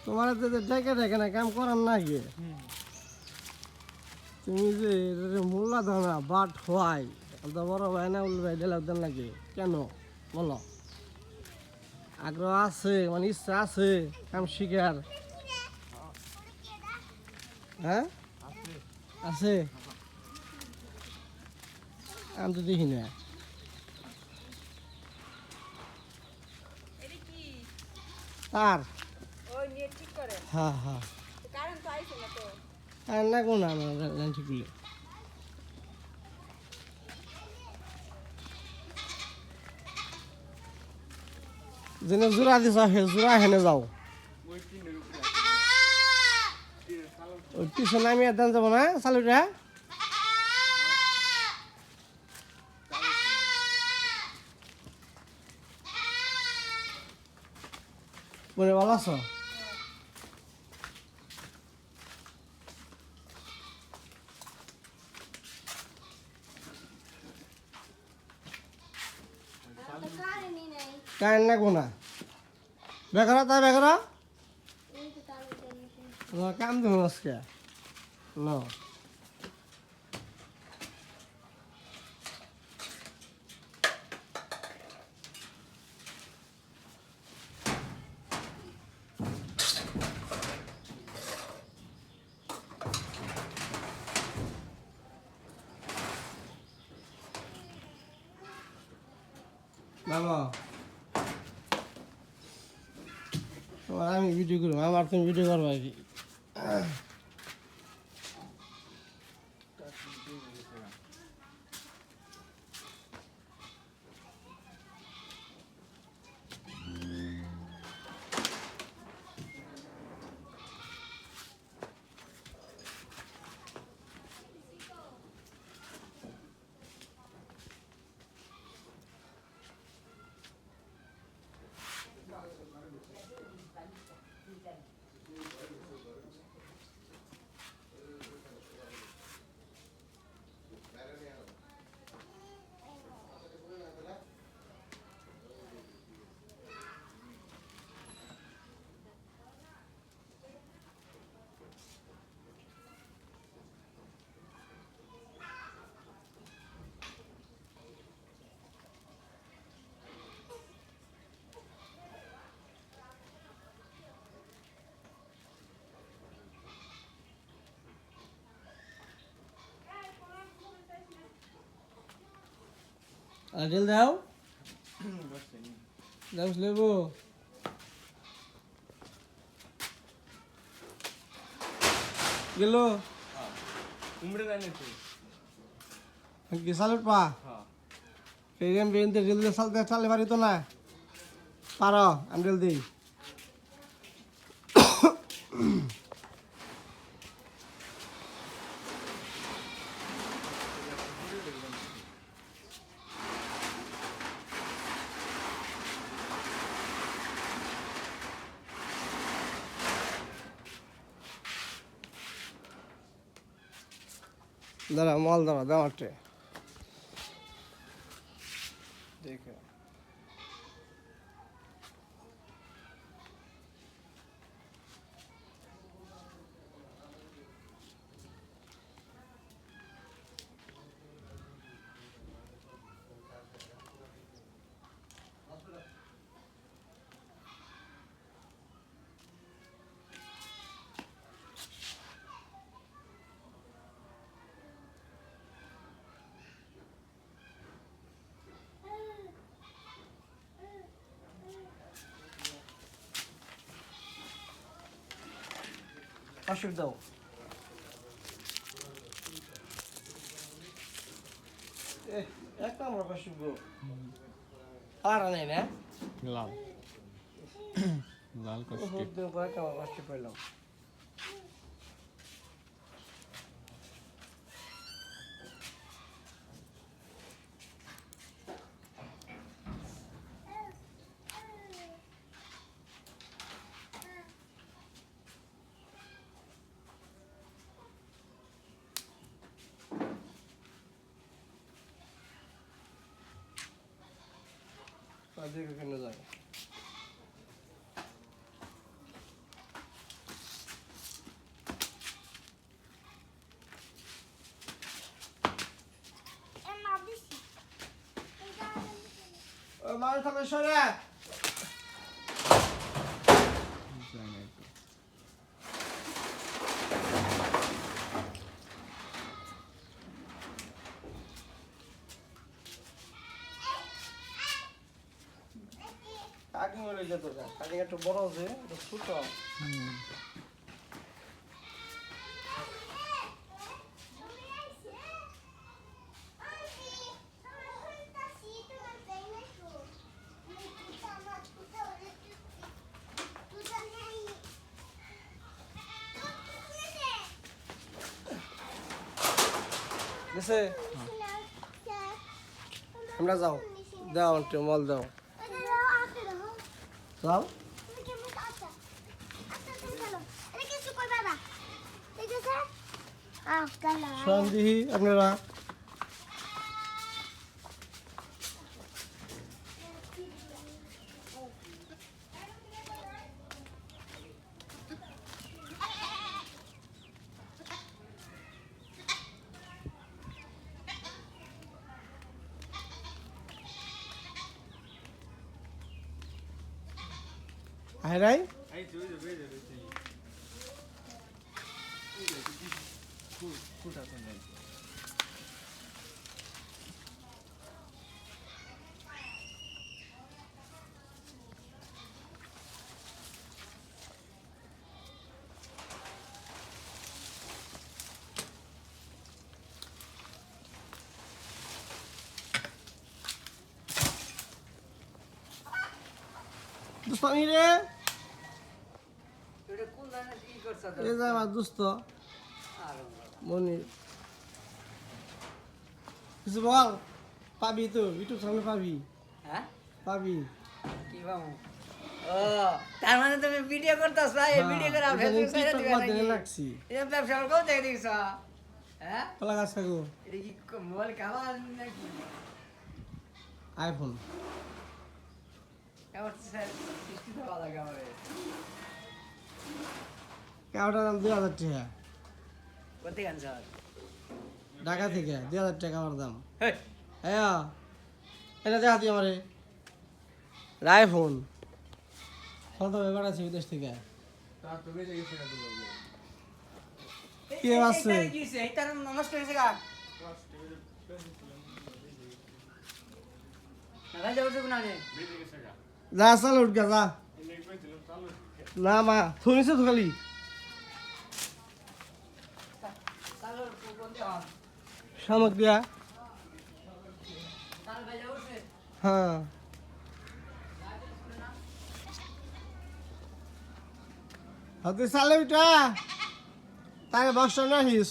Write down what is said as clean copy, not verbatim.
তোমার ডেকে ডেকে না কাম করার না গিয়ে তুমি যে মোল্লা দানা বাট হওয়াই বড় ভাই না উল ভাই দিলে দেন লাগে কেন বলো আগ্রহ আছে মানে ইচ্ছা আছে কাম শিকার হ্যাঁ আছে আমি তো দেখি না তার হ্যাঁ হ্যাঁ আর না কোন আমার জানছি বলে যেন জোড়া দিছ জোড়া হেনে যাও ওই পিছনে আমি এদান যাবো না চালুটা বলে ভালো আছো কারেন্ট লাগবো না বেকারা তাই বেকারা কাম দেবো আজকে ন বাবা আমি ভিডিও করবো আমার তুমি ভিডিও করবো আর কি আজল দাও দাও লেবো গেল উমরে জানি তো কি সালুট পা হ্যাঁ সেই আমি বেরিয়ে জলদি সালতে চালে পারি তো না পারো আমি জলদি দাঁড়া মাল দাঁড়া দাঁড়াতে দেখে পাঁচশো দাও একটা আমরা পাঁচশো আর নেই না লাল লাল কষ্ট কয়েকটা আমরা পাঁচশো পেলাম দেখে কেন যায় মানুষ থাকলে সরে কাকি মরে যেত কাকি একটু বড় আছে একটু ছোট গেছে আমরা যাও দাও একটু মল দাও যাও সন্দেহ আপনারা আয় রাই এই তুই যে বেজে রইছিস কুটা তো নেই দুস্তানি রে এটা কোন ধরনের কি করছ তো? এই যে আমার দুস্ত মনি কিছু বল পাবি তো ইউটিউব চ্যানেলে পাবি হ্যাঁ পাবি কি বাবু ও তার মানে তুমি ভিডিও করতেছ ভাই ভিডিও করে ফেসবুক ছেড়ে দিবে দিনে নাকি লাগছি এই ব্যবসা করো দেখে দিছ হ্যাঁ কলা গাছ খাগো এটা কি মোবাইল কাবার নাকি আইফোন আমার স্যার কিস্তি তো ভালো লাগে আমার কেওটার দাম 2000 টাকা কোথা গান স্যার ঢাকা থেকে 2000 টাকা আমার দাম হেই হ্যাঁ এটা দেখা দিই আমারে আইফোন কত ব্যাপার আছে বিদেশ থেকে তার তো বেজে গেছে না তো কি আছে? কি হইছে এটা নষ্ট হইছে গা না যাও তো না রে বেজে গেছে গা যা চাল উঠ গা যা এনে কইছিলাম চালু না মা শুনিছে তো খালি তাহলে কোন দেওয়া শামক দিয়া তাহলে ভাই যাও সে হ্যাঁ হাতে চালে উঠা তারে বক্স না হিস